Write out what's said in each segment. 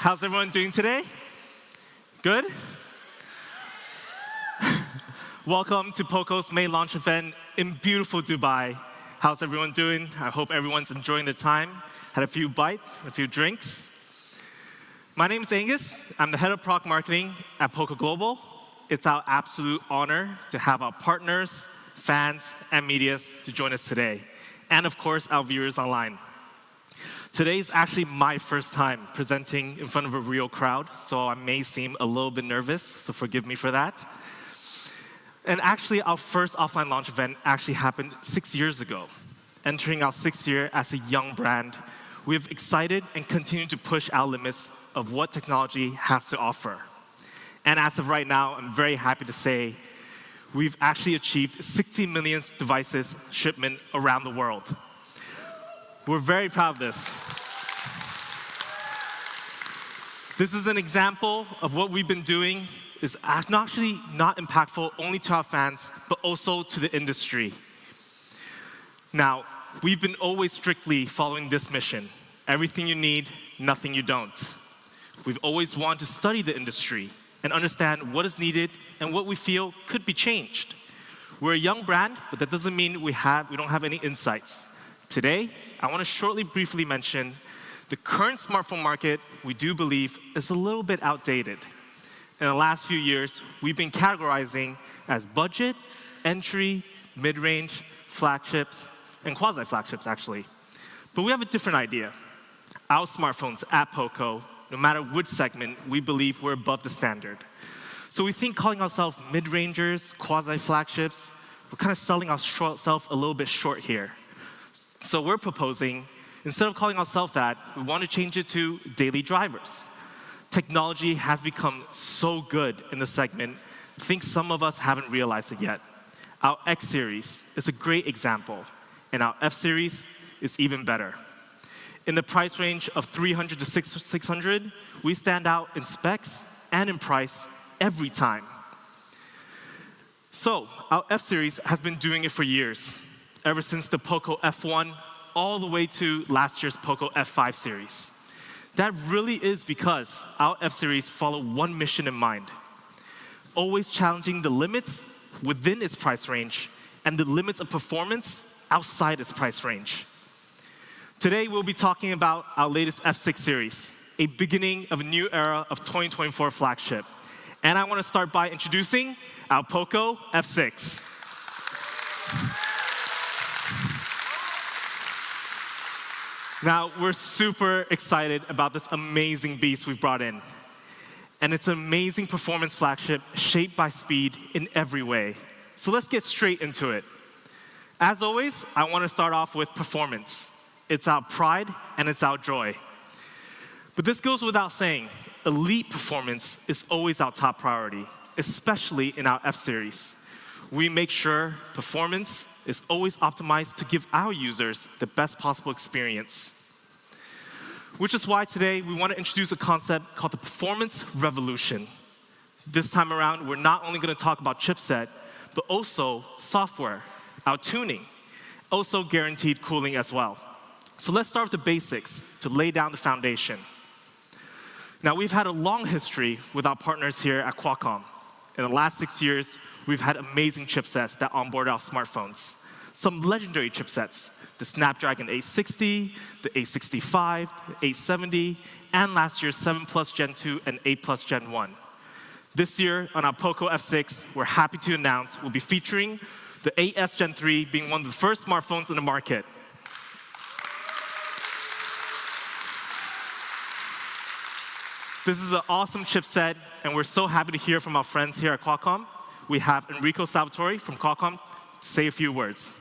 How's everyone doing today? Good? Welcome to POCO's May launch event in beautiful Dubai. How's everyone doing? I hope everyone's enjoying their time. Had a few bites, a few drinks. My name is Angus. I'm the head of product marketing at POCO Global. It's our absolute honor to have our partners, fans, and media to join us today. And of course, our viewers online. Today is actually my first time presenting in front of a real crowd, so I may seem a little bit nervous, so forgive me for that. And actually, our first offline launch event actually happened 6 years ago. Entering our 6th year as a young brand, we have excited and continue to push our limits of what technology has to offer. And as of right now, I'm very happy to say we've actually achieved 60 million devices shipment around the world. We're very proud of this. This is an example of what we've been doing is actually not impactful only to our fans, but also to the industry. Now, we've been always strictly following this mission. Everything you need, nothing you don't. We've always wanted to study the industry and understand what is needed and what we feel could be changed. We're a young brand, but that doesn't mean we don't have any insights. Today, I want to briefly mention the current smartphone market, we do believe, is a little bit outdated. In the last few years, we've been categorizing as budget, entry, mid-range, flagships, and quasi-flagships, actually. But we have a different idea. Our smartphones at POCO, no matter which segment, we believe we're above the standard. So we think calling ourselves mid-rangers, quasi-flagships, we're kind of selling ourselves a little bit short here. So we're proposing, instead of calling ourselves that, we want to change it to daily drivers. Technology has become so good in the segment, I think some of us haven't realized it yet. Our X series is a great example, and our F series is even better. In the price range of 300 to 600, we stand out in specs and in price every time. So our F series has been doing it for years, ever since the POCO F1 all the way to last year's POCO F5 series. That really is because our F series follow one mission in mind, always challenging the limits within its price range and the limits of performance outside its price range. Today, we'll be talking about our latest F6 series, a beginning of a new era of 2024 flagship. And I want to start by introducing our POCO F6. Now, we're super excited about this amazing beast we've brought in. And it's an amazing performance flagship shaped by speed in every way. So let's get straight into it. As always, I want to start off with performance. It's our pride and it's our joy. But this goes without saying, elite performance is always our top priority, especially in our F series. We make sure performance is always optimized to give our users the best possible experience. Which is why today we want to introduce a concept called the performance revolution. This time around, we're not only going to talk about chipset, but also software, our tuning, also guaranteed cooling as well. So let's start with the basics to lay down the foundation. Now, we've had a long history with our partners here at Qualcomm. In the last 6 years, we've had amazing chipsets that onboard our smartphones. Some legendary chipsets, the Snapdragon 860, the 865, the 870, and last year's 7 Plus Gen 2 and 8 Plus Gen 1. This year, on our POCO F6, we're happy to announce we'll be featuring the 8S Gen 3 being one of the first smartphones in the market. This is an awesome chipset, and we're so happy to hear from our friends here at Qualcomm. We have Enrico Salvatori from Qualcomm to say a few words.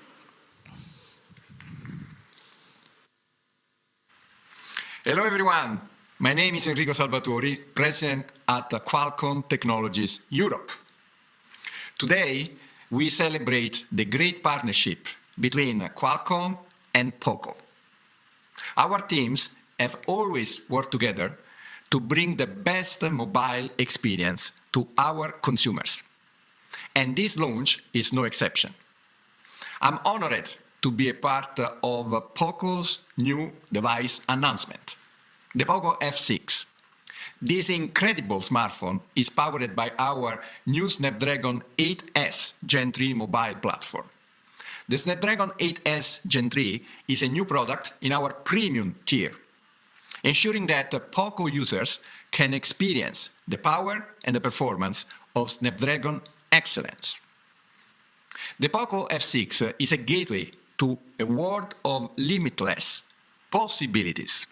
Hello, everyone. My name is Enrico Salvatori, President at Qualcomm Technologies Europe. Today, we celebrate the great partnership between Qualcomm and POCO. Our teams have always worked together to bring the best mobile experience to our consumers. And this launch is no exception. I'm honored to be a part of POCO's new device announcement, the POCO F6. This incredible smartphone is powered by our new Snapdragon 8S Gen 3 mobile platform. The Snapdragon 8S Gen 3 is a new product in our premium tier, ensuring that POCO users can experience the power and the performance of Snapdragon excellence. The Poco F6 is a gateway to a world of limitless possibilities.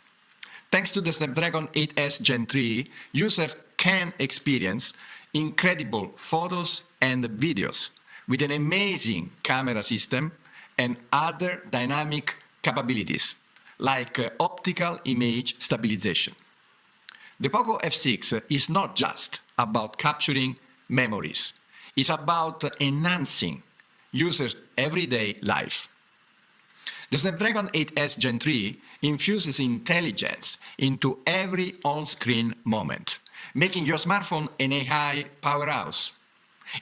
Thanks to the Snapdragon 8S Gen 3, users can experience incredible photos and videos with an amazing camera system and other dynamic capabilities like optical image stabilization. The Poco F6 is not just about capturing memories. It's about enhancing users' everyday life. The Snapdragon 8S Gen 3 infuses intelligence into every on-screen moment, making your smartphone an AI powerhouse,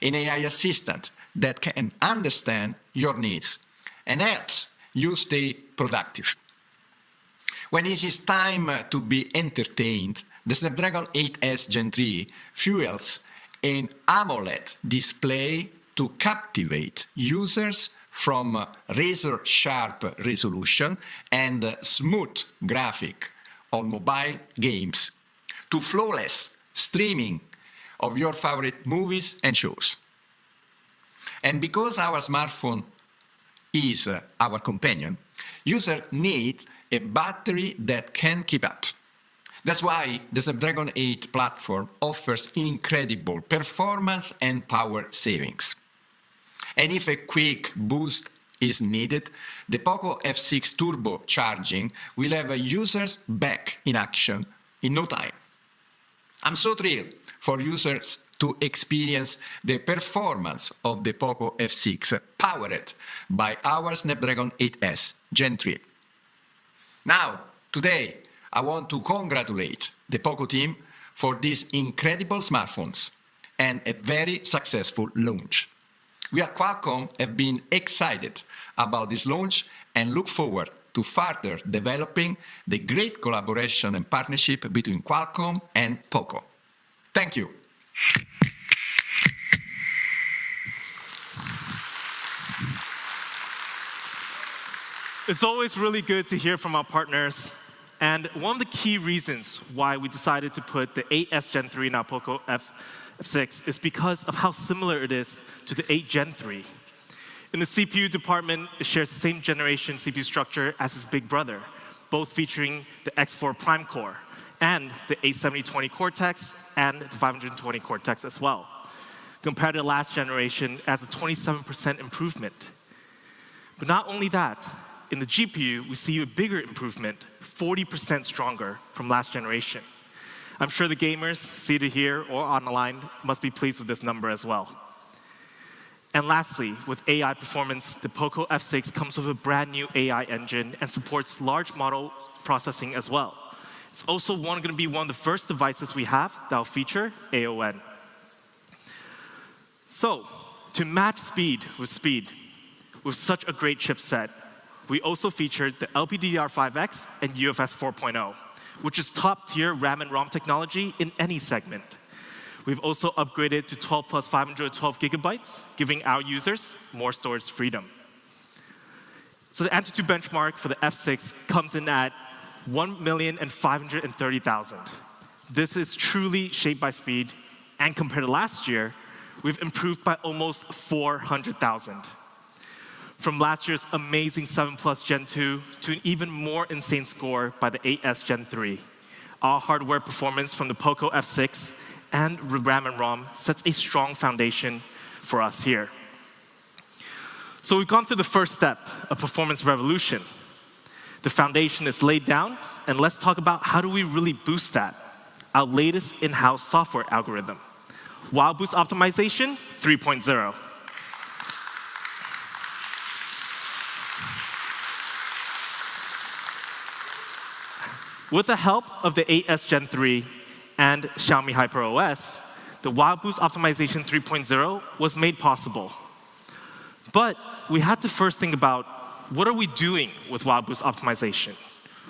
an AI assistant that can understand your needs and helps you stay productive. When it is time to be entertained, the Snapdragon 8S Gen 3 fuels an AMOLED display to captivate users from razor-sharp resolution and smooth graphic on mobile games to flawless streaming of your favorite movies and shows. And because our smartphone is our companion, users need a battery that can keep up. That's why the Snapdragon 8 platform offers incredible performance and power savings. And if a quick boost is needed, the Poco F6 Turbo charging will have users back in action in no time. I'm so thrilled for users to experience the performance of the Poco F6 powered by our Snapdragon 8S Gen 3. Now, today, I want to congratulate the Poco team for these incredible smartphones and a very successful launch. We at Qualcomm have been excited about this launch and look forward to further developing the great collaboration and partnership between Qualcomm and Poco. Thank you. It's always really good to hear from our partners. And one of the key reasons why we decided to put the 8S Gen 3 in our Poco F6 is because of how similar it is to the 8 Gen 3. In the CPU department, it shares the same generation CPU structure as its big brother, both featuring the X4 Prime core and the 87020 Cortex and the 520 Cortex as well. Compared to the last generation, it has a 27% improvement. But not only that, in the GPU, we see a bigger improvement, 40% stronger from last generation. I'm sure the gamers seated here or on the line must be pleased with this number as well. And lastly, with AI performance, the Poco F6 comes with a brand new AI engine and supports large model processing as well. It's also going to be one of the first devices we have that will feature AON. So, to match speed with such a great chipset, we also featured the LPDDR5X and UFS 4.0, which is top-tier RAM and ROM technology in any segment. We've also upgraded to 12 plus 512 gigabytes, giving our users more storage freedom. So the Antutu benchmark for the F6 comes in at 1,530,000. This is truly shaped by speed, and compared to last year, we've improved by almost 400,000. From last year's amazing 7 Plus Gen 2 to an even more insane score by the 8S Gen 3. Our hardware performance from the Poco F6 and RAM and ROM sets a strong foundation for us here. So we've gone through the first step of performance revolution. The foundation is laid down, and let's talk about how do we really boost that. Our latest in-house software algorithm, Wild Boost Optimization 3.0. With the help of the 8S Gen 3 and Xiaomi HyperOS, the Wild Boost Optimization 3.0 was made possible. But we had to first think about, what are we doing with Wild Boost Optimization?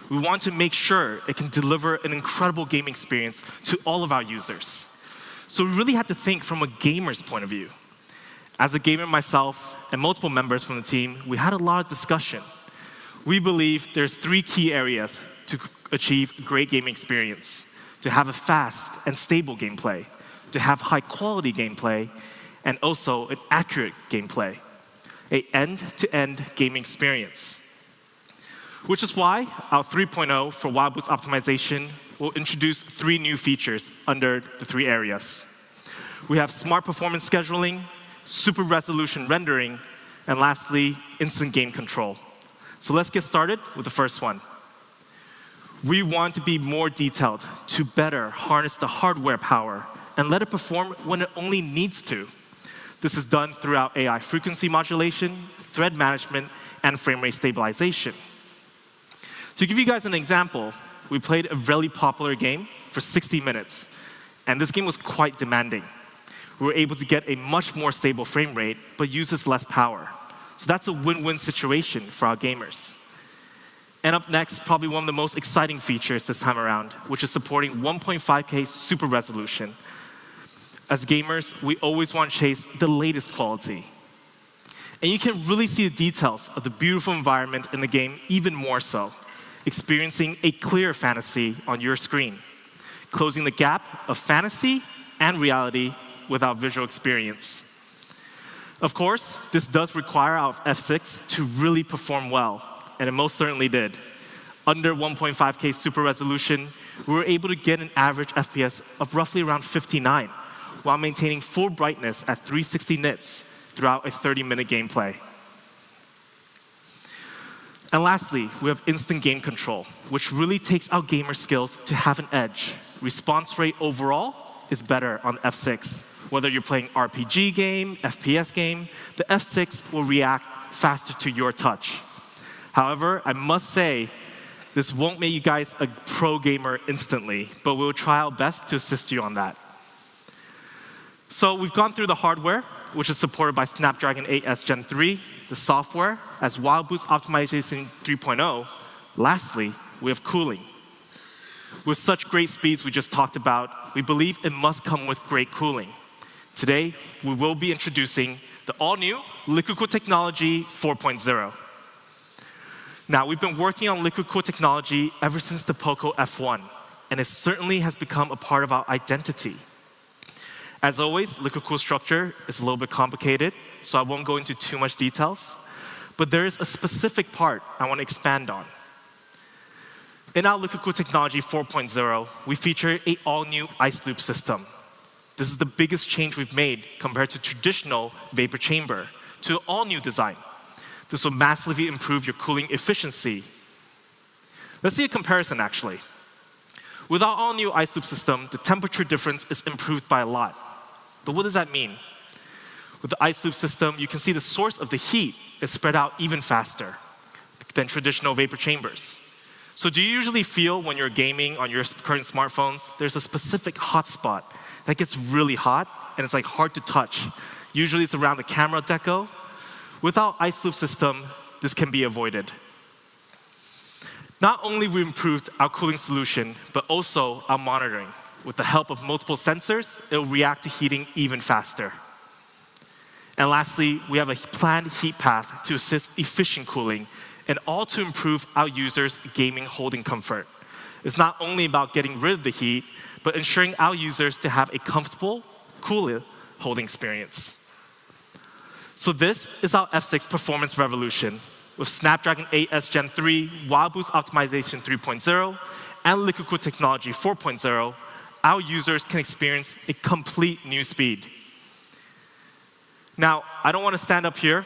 We want to make sure it can deliver an incredible gaming experience to all of our users. So we really had to think from a gamer's point of view. As a gamer myself and multiple members from the team, we had a lot of discussion. We believe there's 3 key areas to achieve great gaming experience: to have a fast and stable gameplay, to have high-quality gameplay, and also an accurate gameplay, an end-to-end gaming experience. Which is why our 3.0 for Wild Boost optimization will introduce 3 new features under the 3 areas. We have smart performance scheduling, super resolution rendering, and lastly, instant game control. So let's get started with the first one. We want to be more detailed to better harness the hardware power and let it perform when it only needs to. This is done throughout AI frequency modulation, thread management, and frame rate stabilization. To give you guys an example, we played a really popular game for 60 minutes, and this game was quite demanding. We were able to get a much more stable frame rate, but uses less power. So that's a win-win situation for our gamers. And up next, probably one of the most exciting features this time around, which is supporting 1.5K super resolution. As gamers, we always want to chase the latest quality. And you can really see the details of the beautiful environment in the game even more so, experiencing a clear fantasy on your screen, closing the gap of fantasy and reality with our visual experience. Of course, this does require our F6 to really perform well, and it most certainly did. Under 1.5K super resolution, we were able to get an average FPS of roughly around 59, while maintaining full brightness at 360 nits throughout a 30-minute gameplay. And lastly, we have instant game control, which really takes our gamer skills to have an edge. Response rate overall is better on F6. Whether you're playing RPG game, FPS game, the F6 will react faster to your touch. However, I must say, this won't make you guys a pro gamer instantly, but we'll try our best to assist you on that. So we've gone through the hardware, which is supported by Snapdragon 8S Gen 3, the software, as Wild Boost Optimization 3.0. Lastly, we have cooling. With such great speeds we just talked about, we believe it must come with great cooling. Today, we will be introducing the all-new Liquid Cool Technology 4.0. Now, we've been working on Liquid Cool technology ever since the Poco F1, and it certainly has become a part of our identity. As always, Liquid Cool structure is a little bit complicated, so I won't go into too much details, but there is a specific part I want to expand on. In our Liquid Cool Technology 4.0, we feature an all-new ice loop system. This is the biggest change we've made compared to traditional vapor chamber to an all-new design. This will massively improve your cooling efficiency. Let's see a comparison, actually. With our all-new ice loop system, the temperature difference is improved by a lot. But what does that mean? With the ice loop system, you can see the source of the heat is spread out even faster than traditional vapor chambers. So do you usually feel when you're gaming on your current smartphones, there's a specific hotspot that gets really hot and it's like hard to touch? Usually it's around the camera deco. With our ice loop system, this can be avoided. Not only have we improved our cooling solution, but also our monitoring. With the help of multiple sensors, it will react to heating even faster. And lastly, we have a planned heat path to assist efficient cooling, and all to improve our users' gaming holding comfort. It's not only about getting rid of the heat, but ensuring our users to have a comfortable, cool holding experience. So this is our F6 performance revolution. With Snapdragon 8S Gen 3, Wild Boost Optimization 3.0, and Liquid Cool Technology 4.0, our users can experience a complete new speed. Now, I don't want to stand up here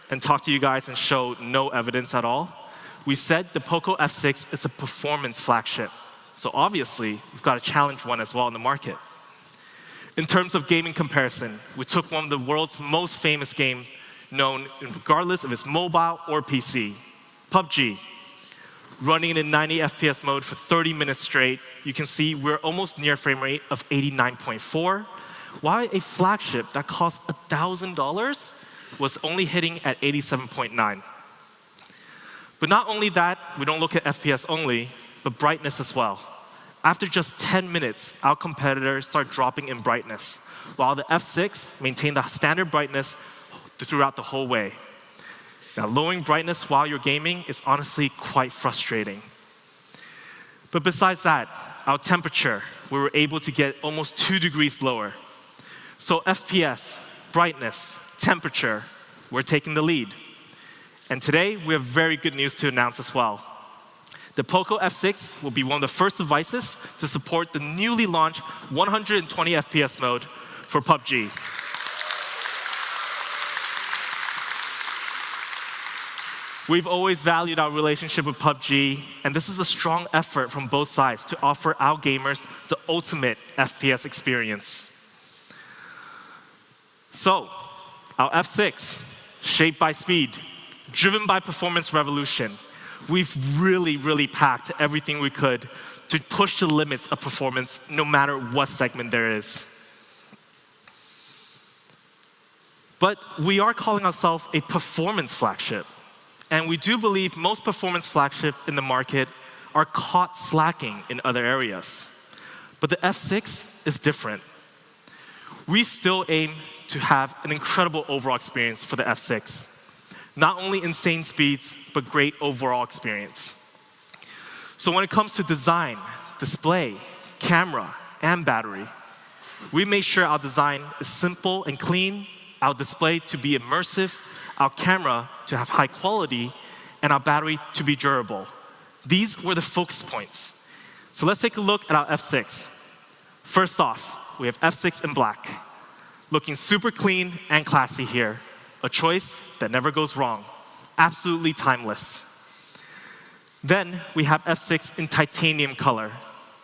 and talk to you guys and show no evidence at all. We said the Poco F6 is a performance flagship. So obviously, we've got to challenge one as well in the market. In terms of gaming comparison, we took one of the world's most famous game known regardless if it's mobile or PC, PUBG. Running in 90 FPS mode for 30 minutes straight, you can see we're almost near frame rate of 89.4, while a flagship that cost $1,000 was only hitting at 87.9. But not only that, we don't look at FPS only, but brightness as well. After just 10 minutes, our competitors start dropping in brightness, while the F6 maintained the standard brightness throughout the whole way. Now, lowering brightness while you're gaming is honestly quite frustrating. But besides that, our temperature, we were able to get almost 2 degrees lower. So FPS, brightness, temperature, we're taking the lead. And today, we have very good news to announce as well. The Poco F6 will be one of the first devices to support the newly launched 120 FPS mode for PUBG. We've always valued our relationship with PUBG, and this is a strong effort from both sides to offer our gamers the ultimate FPS experience. So, our F6, shaped by speed, driven by performance revolution, we've really packed everything we could to push the limits of performance no matter what segment there is. But we are calling ourselves a performance flagship. And we do believe most performance flagships in the market are caught slacking in other areas. But the F6 is different. We still aim to have an incredible overall experience for the F6. Not only insane speeds, but great overall experience. So when it comes to design, display, camera, and battery, we made sure our design is simple and clean, our display to be immersive, our camera to have high quality, and our battery to be durable. These were the focus points. So let's take a look at our F6. First off, we have F6 in black. Looking super clean and classy here. A choice that never goes wrong. Absolutely timeless. Then we have F6 in titanium color,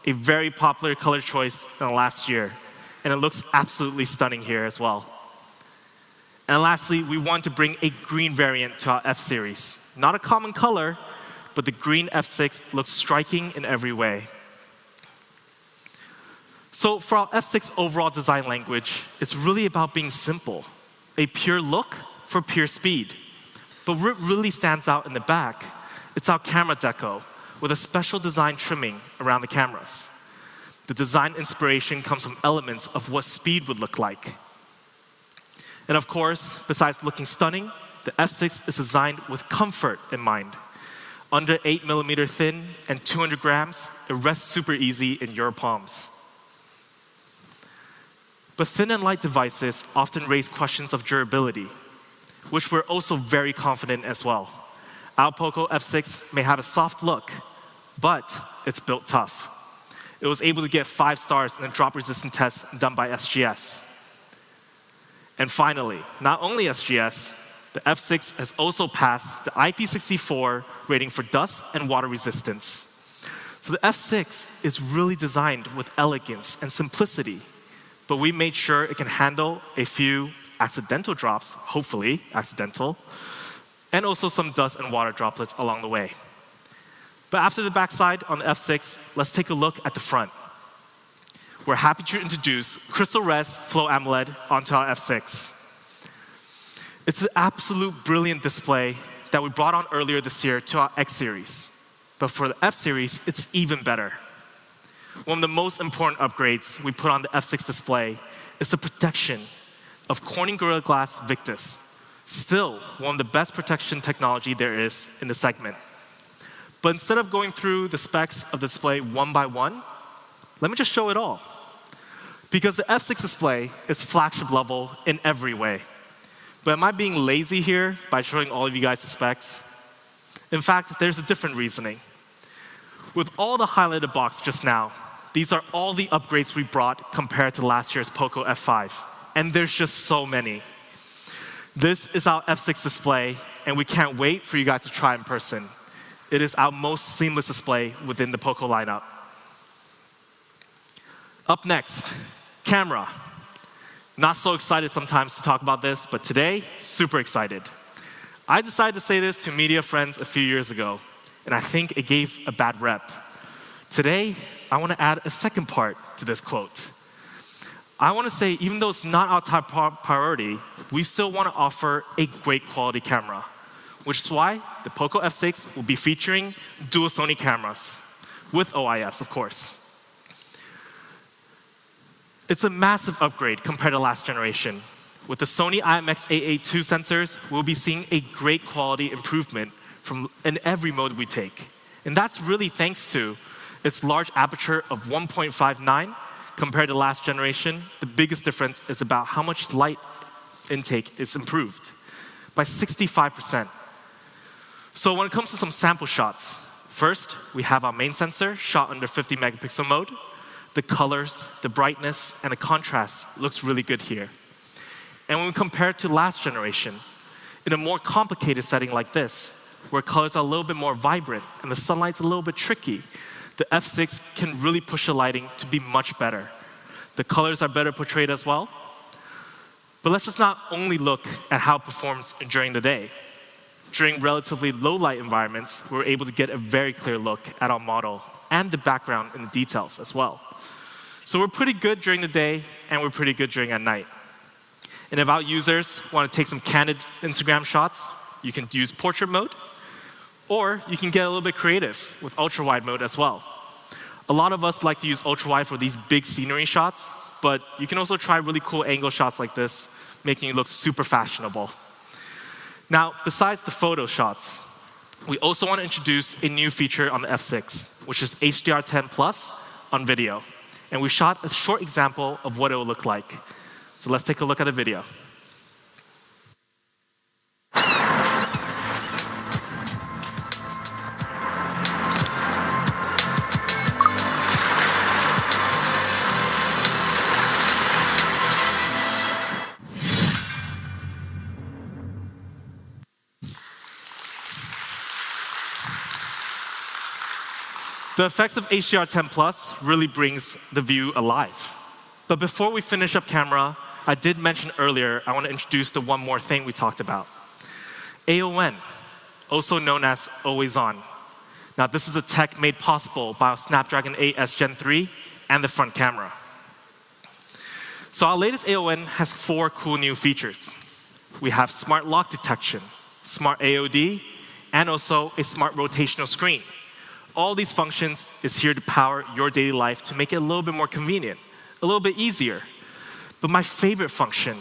a very popular color choice in the last year. And it looks absolutely stunning here as well. And lastly, we want to bring a green variant to our F series. Not a common color, but the green F6 looks striking in every way. So for our F6 overall design language, it's really about being simple. A pure look for pure speed. But what really stands out in the back, it's our camera deco with a special design trimming around the cameras. The design inspiration comes from elements of what speed would look like. And of course, besides looking stunning, the F6 is designed with comfort in mind. Under 8mm thin and 200 grams, it rests super easy in your palms. But thin and light devices often raise questions of durability, which we're also very confident as well. Our Poco F6 may have a soft look, but it's built tough. It was able to get 5 stars in a drop-resistant test done by SGS. And finally, not only SGS, the F6 has also passed the IP64 rating for dust and water resistance. So the F6 is really designed with elegance and simplicity, but we made sure it can handle a few accidental drops, hopefully accidental, and also some dust and water droplets along the way. But after the backside on the F6, let's take a look at the front. We're happy to introduce Crystal Res Flow AMOLED onto our F6. It's an absolute brilliant display that we brought on earlier this year to our X series. But for the F series, it's even better. One of the most important upgrades we put on the F6 display is the protection of Corning Gorilla Glass Victus. Still one of the best protection technology there is in the segment. But instead of going through the specs of the display one by one, let me just show it all. Because the F6 display is flagship level in every way. But am I being lazy here by showing all of you guys the specs? In fact, there's a different reasoning. With all the highlighted box just now, these are all the upgrades we brought compared to last year's Poco F5. And there's just so many. This is our F6 display, and we can't wait for you guys to try in person. It is our most seamless display within the Poco lineup. Up next, camera. Not so excited sometimes to talk about this, but today, super excited. I decided to say this to media friends a few years ago, and I think it gave a bad rep. Today, I want to add a second part to this quote. I want to say, even though it's not our top priority, we still want to offer a great quality camera. which is why the Poco F6 will be featuring dual Sony cameras, with OIS, of course. It's a massive upgrade compared to last generation. With the Sony IMX882 sensors, we'll be seeing a great quality improvement in every mode we take. And that's really thanks to its large aperture of 1.59 compared to last generation. The biggest difference is about how much light intake is improved by 65%. So when it comes to some sample shots, first, we have our main sensor shot under 50 megapixel mode. The colors, the brightness, and the contrast looks really good here. And when we compare it to last generation, in a more complicated setting like this, where colors are a little bit more vibrant and the sunlight's a little bit tricky, the F6 can really push the lighting to be much better. The colors are better portrayed as well. But let's just not only look at how it performs during the day. During relatively low light environments, we're able to get a very clear look at our model and the background and the details as well. So we're pretty good during the day, and we're pretty good during at night. And if our users want to take some candid Instagram shots, you can use portrait mode, or you can get a little bit creative with ultra-wide mode as well. A lot of us like to use ultra-wide for these big scenery shots, but you can also try really cool angle shots like this, making it look super fashionable. Now, besides the photo shots, we also want to introduce a new feature on the F6, which is HDR10+ on video. And we shot a short example of what it will look like. So let's take a look at the video. The effects of HDR10+ really brings the view alive. But before we finish up camera, I did mention earlier, I want to introduce the one more thing we talked about. AON, also known as Always On. Now, this is a tech made possible by our Snapdragon 8S Gen 3 and the front camera. So our latest AON has 4 cool new features. We have smart lock detection, smart AOD, and also a smart rotational screen. All these functions is here to power your daily life to make it a little bit more convenient, a little bit easier. But my favorite function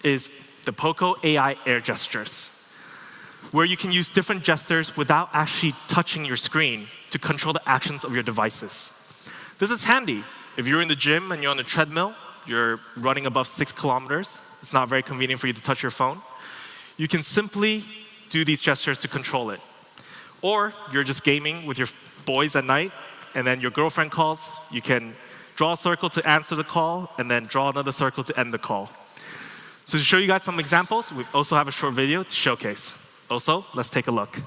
is the Poco AI Air Gestures, where you can use different gestures without actually touching your screen to control the actions of your devices. This is handy. If you're in the gym and you're on the treadmill, you're running above 6 kilometers, it's not very convenient for you to touch your phone. You can simply do these gestures to control it. Or you're just gaming with your boys at night, and then your girlfriend calls, you can draw a circle to answer the call, and then draw another circle to end the call. So to show you guys some examples, we also have a short video to showcase. Also, let's take a look.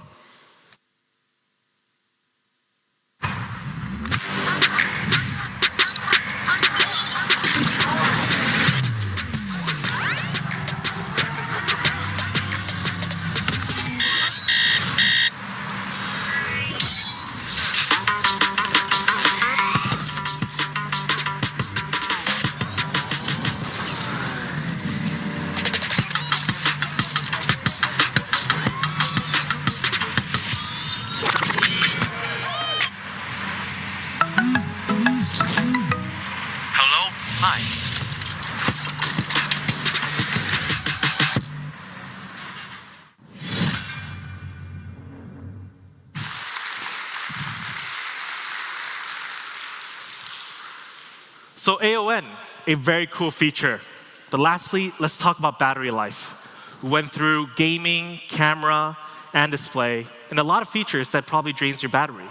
So AON, a very cool feature. But lastly, let's talk about battery life. We went through gaming, camera, and display, and a lot of features that probably drains your battery.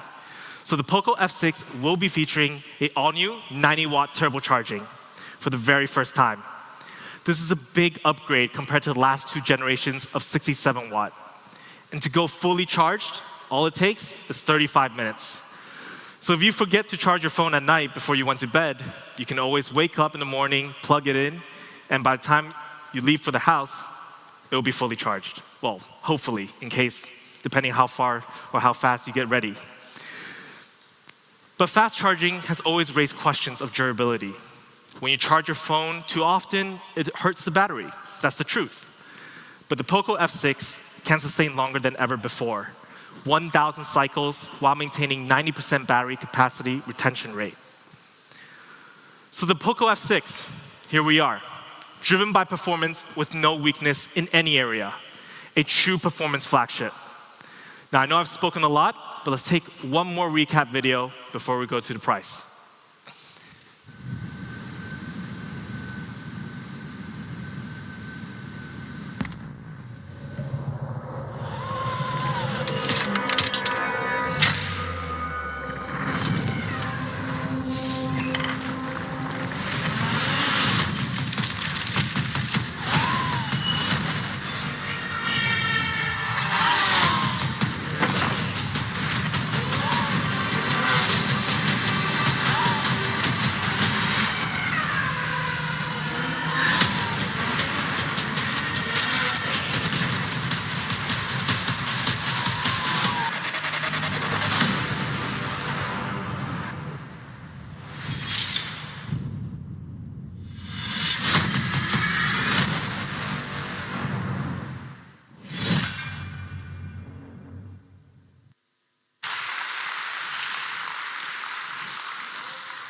So the Poco F6 will be featuring an all-new 90-watt turbocharging for the very first time. This is a big upgrade compared to the last 2 generations of 67-watt. And to go fully charged, all it takes is 35 minutes. So if you forget to charge your phone at night before you went to bed, you can always wake up in the morning, plug it in, and by the time you leave for the house, it will be fully charged. Well, hopefully, in case, depending how far or how fast you get ready. But fast charging has always raised questions of durability. When you charge your phone too often, it hurts the battery. That's the truth. But the Poco F6 can sustain longer than ever before. 1,000 cycles while maintaining 90% battery capacity retention rate. So the Poco F6, here we are, driven by performance with no weakness in any area, a true performance flagship. Now, I know I've spoken a lot, but let's take one more recap video before we go to the price.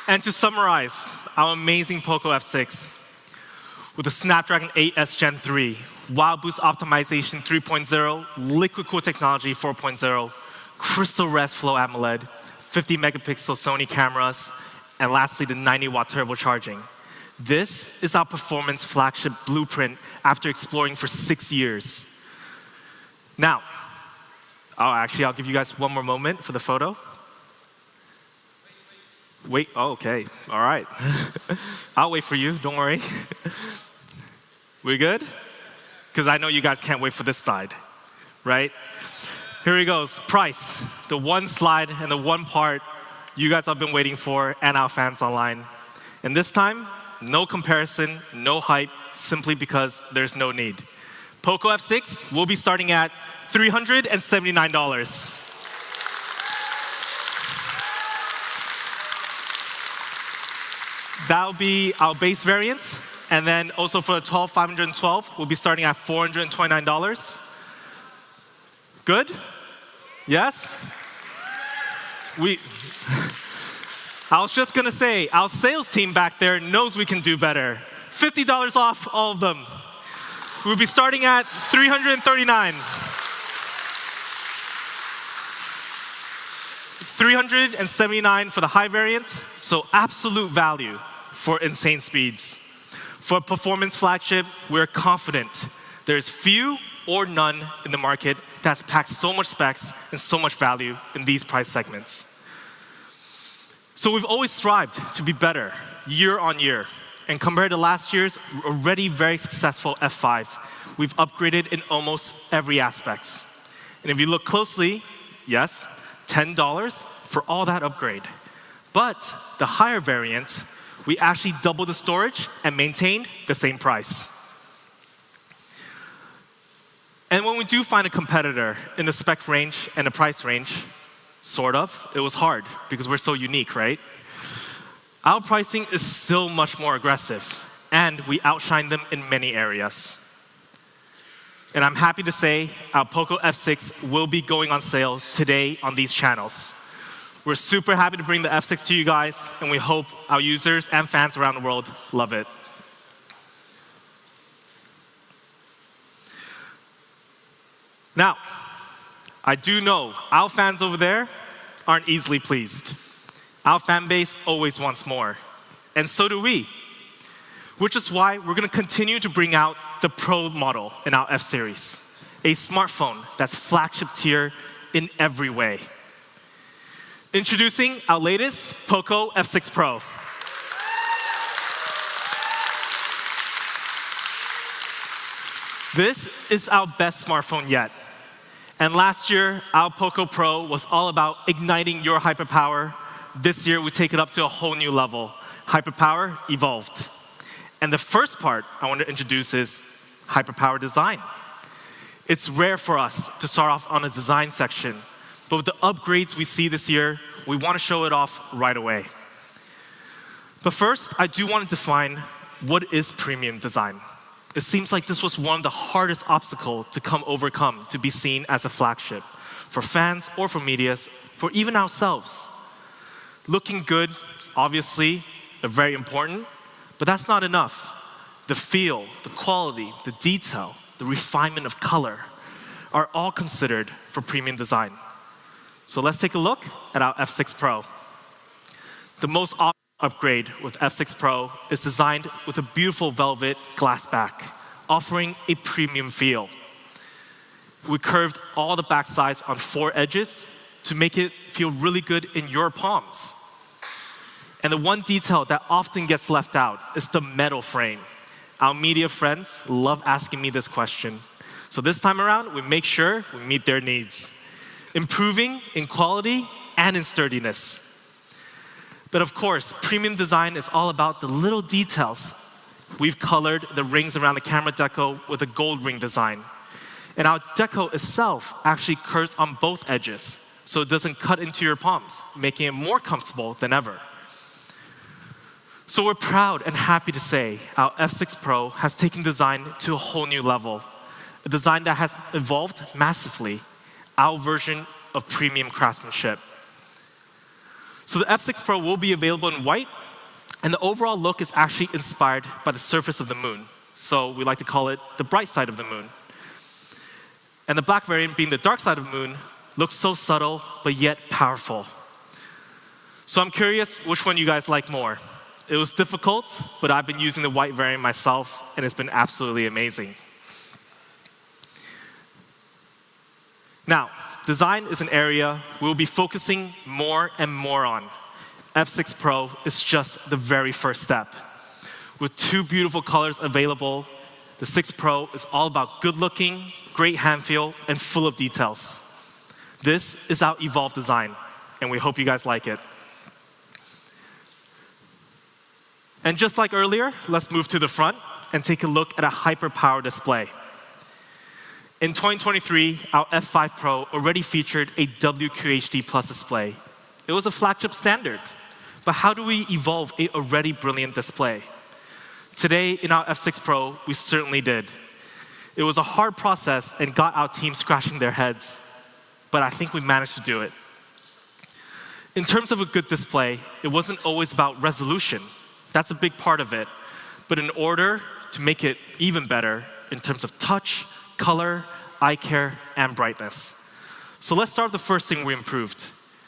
And to summarize our amazing Poco F6, with the Snapdragon 8S Gen 3, Wild Boost Optimization 3.0, Liquid Cool Technology 4.0, Crystal Res Flow AMOLED, 50 megapixel Sony cameras, and lastly, the 90-watt turbocharging. This is our performance flagship blueprint after exploring for 6 years. Now, I'll give you guys one more moment for the photo. Wait, oh, okay, all right. I'll wait for you, don't worry. We good? Because I know you guys can't wait for this slide, right? Here he goes, price, the one slide and the one part you guys have been waiting for and our fans online. And this time, no comparison, no hype, simply because there's no need. Poco F6 will be starting at $379. That'll be our base variant, and then also for the 512, we'll be starting at $429. Good? Yes? I was just gonna say, our sales team back there knows we can do better. $50 off all of them. We'll be starting at $339. $379 for the high variant, so absolute value for insane speeds. For a performance flagship, we're confident there's few or none in the market that's packed so much specs and so much value in these price segments. So we've always strived to be better year on year. And compared to last year's already very successful F5, we've upgraded in almost every aspect. And if you look closely, yes, $10 for all that upgrade. But the higher variant, we actually doubled the storage and maintained the same price. And when we do find a competitor in the spec range and the price range, sort of, it was hard because we're so unique, right? Our pricing is still much more aggressive, and we outshine them in many areas. And I'm happy to say our Poco F6 will be going on sale today on these channels. We're super happy to bring the F6 to you guys, and we hope our users and fans around the world love it. Now, I do know our fans over there aren't easily pleased. Our fan base always wants more, and so do we. Which is why we're going to continue to bring out the Pro model in our F-series, a smartphone that's flagship tier in every way. Introducing our latest Poco F6 Pro. This is our best smartphone yet. And last year, our Poco Pro was all about igniting your hyperpower. This year, we take it up to a whole new level. Hyperpower evolved. And the first part I want to introduce is hyperpower design. It's rare for us to start off on a design section, but with the upgrades we see this year, we want to show it off right away. But first, I do want to define what is premium design. It seems like this was one of the hardest obstacles to overcome to be seen as a flagship for fans or for media, for even ourselves. Looking good is obviously very important, but that's not enough. The feel, the quality, the detail, the refinement of color are all considered for premium design. So let's take a look at our F6 Pro. The most obvious upgrade with F6 Pro is designed with a beautiful velvet glass back, offering a premium feel. We curved all the back sides on 4 edges to make it feel really good in your palms. And the one detail that often gets left out is the metal frame. Our media friends love asking me this question. So this time around, we make sure we meet their needs, improving in quality and in sturdiness. But of course, premium design is all about the little details. We've colored the rings around the camera deco with a gold ring design. And our deco itself actually curves on both edges, so it doesn't cut into your palms, making it more comfortable than ever. So we're proud and happy to say our F6 Pro has taken design to a whole new level, a design that has evolved massively, our version of premium craftsmanship. So the F6 Pro will be available in white, and the overall look is actually inspired by the surface of the moon. So we like to call it the bright side of the moon. And the black variant, being the dark side of the moon, looks so subtle, but yet powerful. So I'm curious which one you guys like more. It was difficult, but I've been using the white variant myself, and it's been absolutely amazing. Now, design is an area we'll be focusing more and more on. F6 Pro is just the very first step. With 2 beautiful colors available, the 6 Pro is all about good looking, great hand feel, and full of details. This is our evolved design, and we hope you guys like it. And just like earlier, let's move to the front and take a look at a hyper-power display. In 2023, our F5 Pro already featured a WQHD Plus display. It was a flagship standard. But how do we evolve an already brilliant display? Today, in our F6 Pro, we certainly did. It was a hard process and got our team scratching their heads, but I think we managed to do it. In terms of a good display, it wasn't always about resolution. That's a big part of it. But in order to make it even better in terms of touch, color, eye care, and brightness. So let's start with the first thing we improved.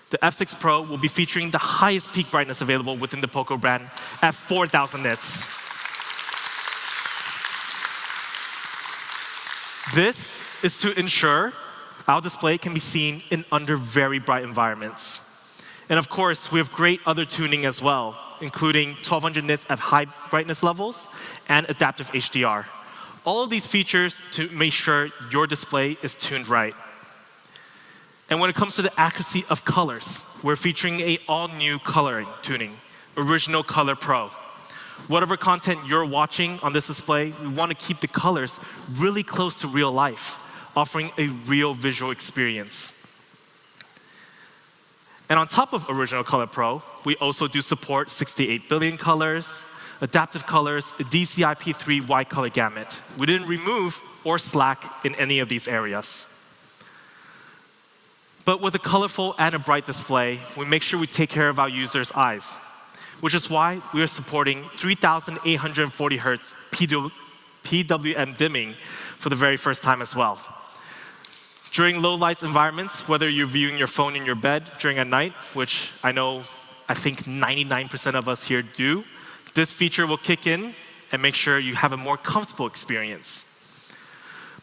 The F6 Pro will be featuring the highest peak brightness available within the Poco brand at 4,000 nits. This is to ensure our display can be seen in under very bright environments. And of course, we have great other tuning as well, including 1200 nits at high brightness levels and adaptive HDR. All of these features to make sure your display is tuned right. And when it comes to the accuracy of colors, we're featuring an all-new coloring tuning, Original Color Pro. Whatever content you're watching on this display, we want to keep the colors really close to real life, offering a real visual experience. And on top of Original Color Pro, we also do support 68 billion colors, adaptive colors, a DCI-P3 wide color gamut. We didn't remove or slack in any of these areas. But with a colorful and a bright display, we make sure we take care of our users' eyes, which is why we are supporting 3,840 Hz PWM dimming for the very first time as well. During low lights environments, whether you're viewing your phone in your bed during a night, which I think 99% of us here do, this feature will kick in and make sure you have a more comfortable experience.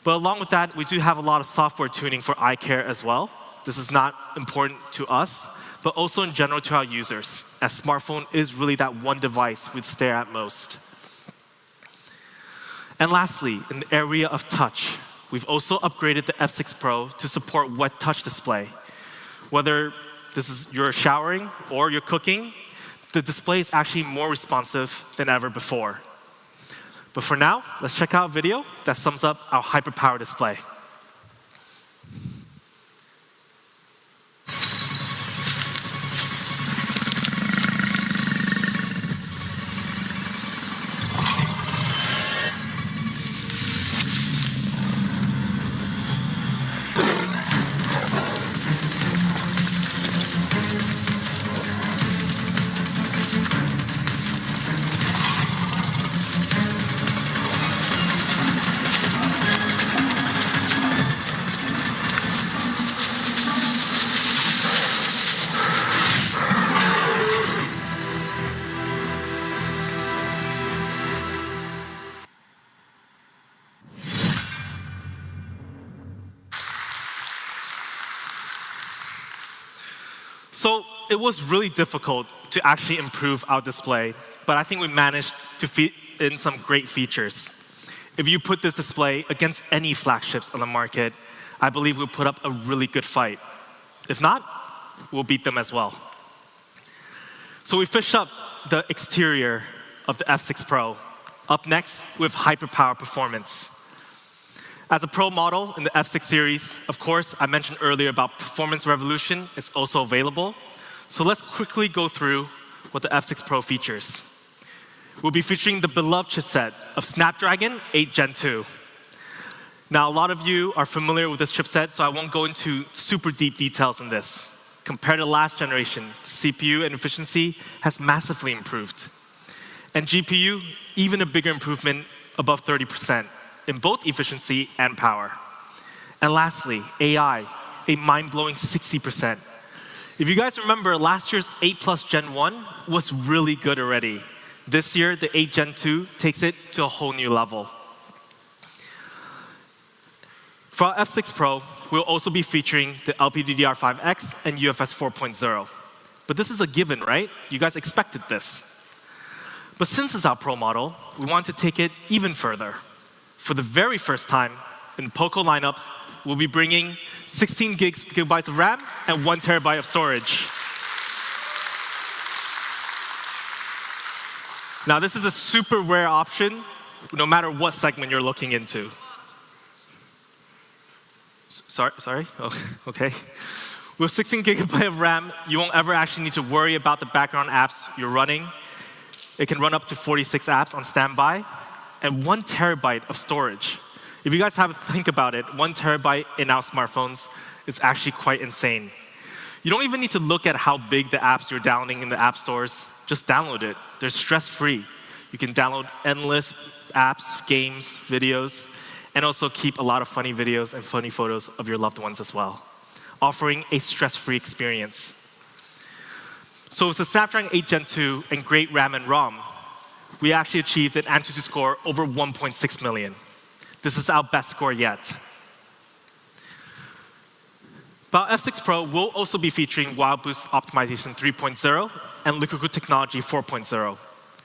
But along with that, we do have a lot of software tuning for eye care as well. This is not important to us, but also in general to our users, as smartphone is really that one device we stare at most. And lastly, in the area of touch, we've also upgraded the F6 Pro to support wet touch display. Whether this is you're showering or you're cooking, the display is actually more responsive than ever before. But for now, let's check out a video that sums up our hyperpower display. So it was really difficult to actually improve our display, but I think we managed to fit in some great features. If you put this display against any flagships on the market, I believe we'll put up a really good fight. If not, we'll beat them as well. So we fish up the exterior of the F6 Pro. Up next, we have hyperpower performance. As a Pro model in the F6 series, of course, I mentioned earlier about performance revolution is also available. So let's quickly go through what the F6 Pro features. We'll be featuring the beloved chipset of Snapdragon 8 Gen 2. Now, a lot of you are familiar with this chipset, so I won't go into super deep details in this. Compared to last generation, CPU and efficiency has massively improved. And GPU, even a bigger improvement, above 30% in both efficiency and power. And lastly, AI, a mind-blowing 60%. If you guys remember, last year's 8 Plus Gen 1 was really good already. This year, the 8 Gen 2 takes it to a whole new level. For our F6 Pro, we'll also be featuring the LPDDR5X and UFS 4.0. But this is a given, right? You guys expected this. But since it's our Pro model, we want to take it even further. For the very first time in POCO lineups, we'll be bringing 16 gigabytes of RAM and 1 terabyte of storage. Now, this is a super rare option, no matter what segment you're looking into. Sorry? Oh, okay. With 16 gigabyte of RAM, you won't ever actually need to worry about the background apps you're running. It can run up to 46 apps on standby, and 1 terabyte of storage. If you guys have to think about it, 1 terabyte in our smartphones is actually quite insane. You don't even need to look at how big the apps you're downloading in the app stores. Just download it. They're stress-free. You can download endless apps, games, videos, and also keep a lot of funny videos and funny photos of your loved ones as well, offering a stress-free experience. So with the Snapdragon 8 Gen 2 and great RAM and ROM, we actually achieved an Antutu score over 1.6 million. This is our best score yet. But F6 Pro will also be featuring Wild Boost Optimization 3.0 and Liquid Cooled Technology 4.0.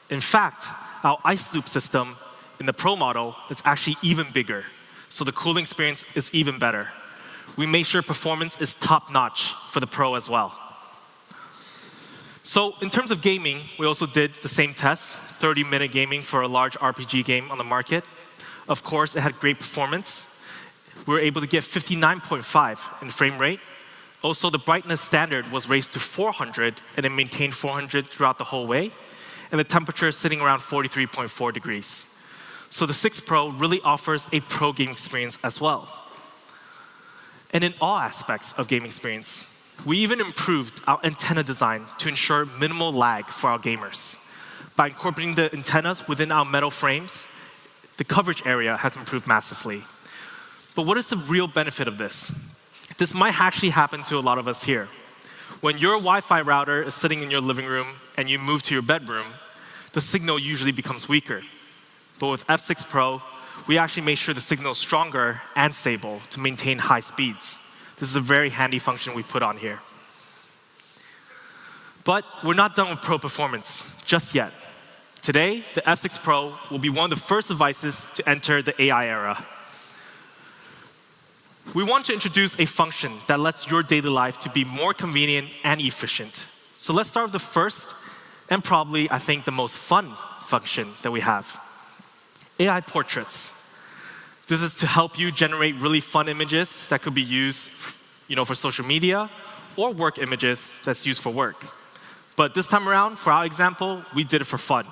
In fact, our Ice Loop system in the Pro model is actually even bigger, so the cooling experience is even better. We made sure performance is top-notch for the Pro as well. So in terms of gaming, we also did the same test, 30-minute gaming for a large RPG game on the market. Of course, it had great performance. We were able to get 59.5 in frame rate. Also, the brightness standard was raised to 400, and it maintained 400 throughout the whole way. And the temperature is sitting around 43.4 degrees. So the 6 Pro really offers a pro game experience as well. And in all aspects of game experience, we even improved our antenna design to ensure minimal lag for our gamers. By incorporating the antennas within our metal frames, the coverage area has improved massively. But what is the real benefit of this? This might actually happen to a lot of us here. When your Wi-Fi router is sitting in your living room and you move to your bedroom, the signal usually becomes weaker. But with F6 Pro, we actually made sure the signal is stronger and stable to maintain high speeds. This is a very handy function we put on here. But we're not done with Pro performance just yet. Today, the F6 Pro will be one of the first devices to enter the AI era. We want to introduce a function that lets your daily life to be more convenient and efficient. So let's start with the first and probably, I think, the most fun function that we have. AI portraits. This is to help you generate really fun images that could be used for social media or work images that's used for work. But this time around, for our example, we did it for fun.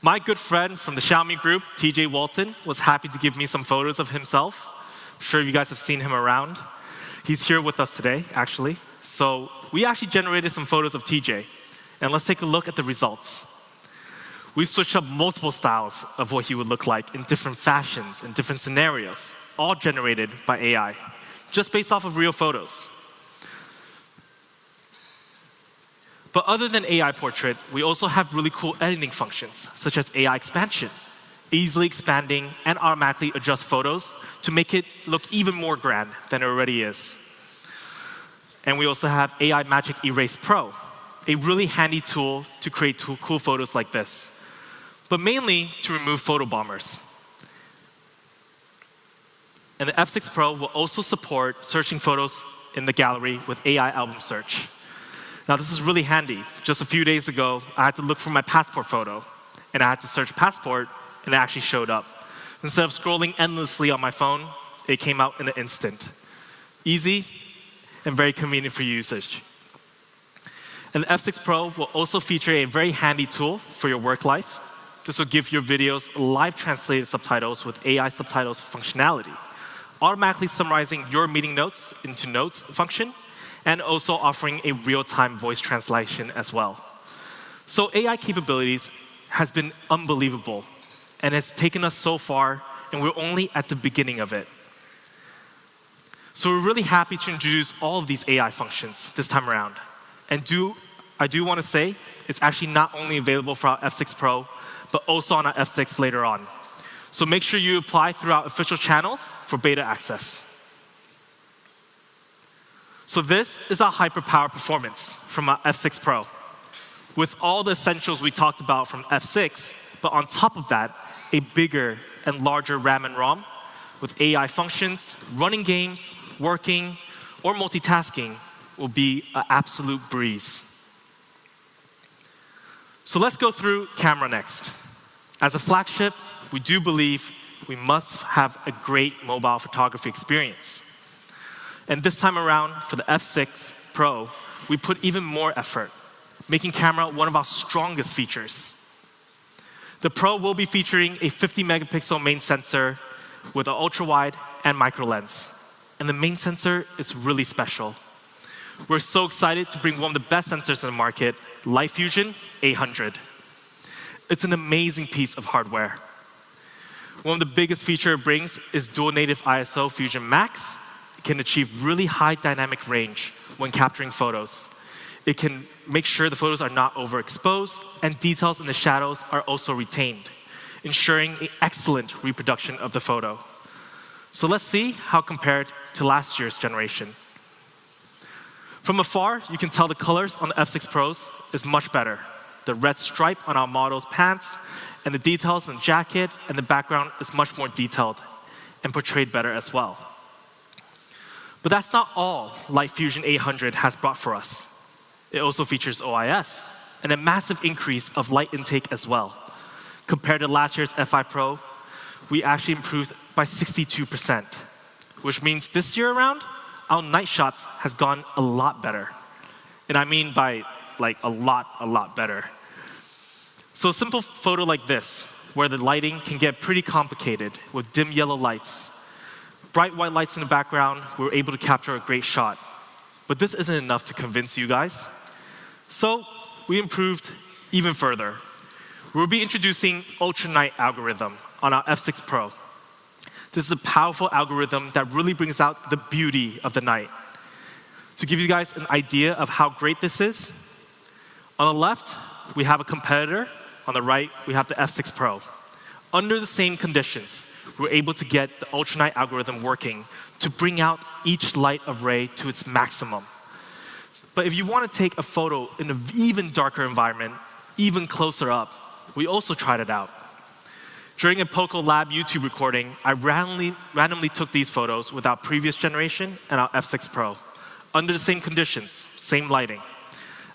My good friend from the Xiaomi group, TJ Walton, was happy to give me some photos of himself. I'm sure you guys have seen him around. He's here with us today, actually. So we actually generated some photos of TJ. And let's take a look at the results. We switched up multiple styles of what he would look like in different fashions, in different scenarios, all generated by AI, just based off of real photos. But other than AI portrait, we also have really cool editing functions, such as AI expansion, easily expanding and automatically adjust photos to make it look even more grand than it already is. And we also have AI Magic Erase Pro, a really handy tool to create cool photos like this, but mainly to remove photo bombers. And the F6 Pro will also support searching photos in the gallery with AI album search. Now, this is really handy. Just a few days ago, I had to look for my passport photo, and I had to search passport, and it actually showed up. Instead of scrolling endlessly on my phone, it came out in an instant. Easy and very convenient for usage. And the F6 Pro will also feature a very handy tool for your work life. This will give your videos live translated subtitles with AI subtitles functionality, automatically summarizing your meeting notes into notes function, and also offering a real-time voice translation as well. So AI capabilities has been unbelievable and has taken us so far, and we're only at the beginning of it. So we're really happy to introduce all of these AI functions this time around. And I do want to say, it's actually not only available for our F6 Pro, but also on our F6 later on. So make sure you apply through our official channels for beta access. So this is our hyperpower performance from our F6 Pro. With all the essentials we talked about from F6, but on top of that, a bigger and larger RAM and ROM with AI functions, running games, working, or multitasking will be an absolute breeze. So let's go through camera next. As a flagship, we do believe we must have a great mobile photography experience. And this time around, for the F6 Pro, we put even more effort, making camera one of our strongest features. The Pro will be featuring a 50 megapixel main sensor with an ultra-wide and micro lens. And the main sensor is really special. We're so excited to bring one of the best sensors in the market, Light Fusion 800. It's an amazing piece of hardware. One of the biggest features it brings is dual native ISO Fusion Max. It can achieve really high dynamic range when capturing photos. It can make sure the photos are not overexposed, and details in the shadows are also retained, ensuring an excellent reproduction of the photo. So let's see how compared to last year's generation. From afar, you can tell the colors on the F6 Pros is much better. The red stripe on our model's pants, and the details in the jacket and the background is much more detailed and portrayed better as well. But that's not all Light Fusion 800 has brought for us. It also features OIS and a massive increase of light intake as well. Compared to last year's F5 Pro, we actually improved by 62%, which means this year around, our night shots has gone a lot better. And I mean by like a lot better. So a simple photo like this, where the lighting can get pretty complicated with dim yellow lights, bright white lights in the background, we're able to capture a great shot. But this isn't enough to convince you guys. So we improved even further. We'll be introducing Ultra Night algorithm on our F6 Pro. This is a powerful algorithm that really brings out the beauty of the night. To give you guys an idea of how great this is, on the left, we have a competitor. On the right, we have the F6 Pro. Under the same conditions, we're able to get the Ultra Night algorithm working to bring out each light array to its maximum. But if you want to take a photo in an even darker environment, even closer up, we also tried it out. During a Poco Lab YouTube recording, I randomly took these photos with our previous generation and our F6 Pro. Under the same conditions, same lighting.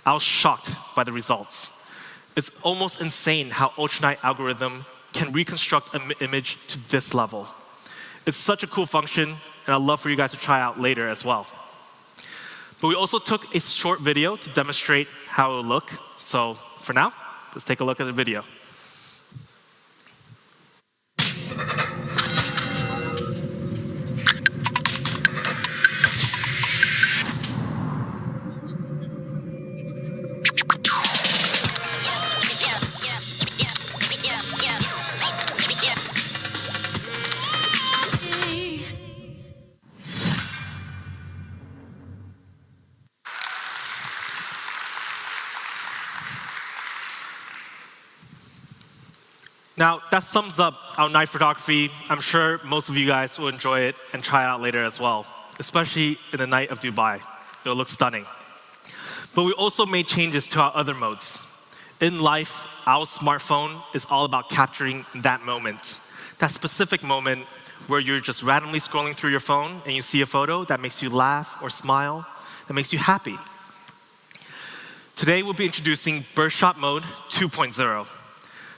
I was shocked by the results. It's almost insane how Ultra Night algorithm can reconstruct an image to this level. It's such a cool function, and I'd love for you guys to try out later as well. But we also took a short video to demonstrate how it will look. So for now, let's take a look at the video. Now, that sums up our night photography. I'm sure most of you guys will enjoy it and try it out later as well, especially in the night of Dubai. It'll look stunning. But we also made changes to our other modes. In life, our smartphone is all about capturing that moment, that specific moment where you're just randomly scrolling through your phone and you see a photo that makes you laugh or smile, that makes you happy. Today, we'll be introducing Burst Shot Mode 2.0.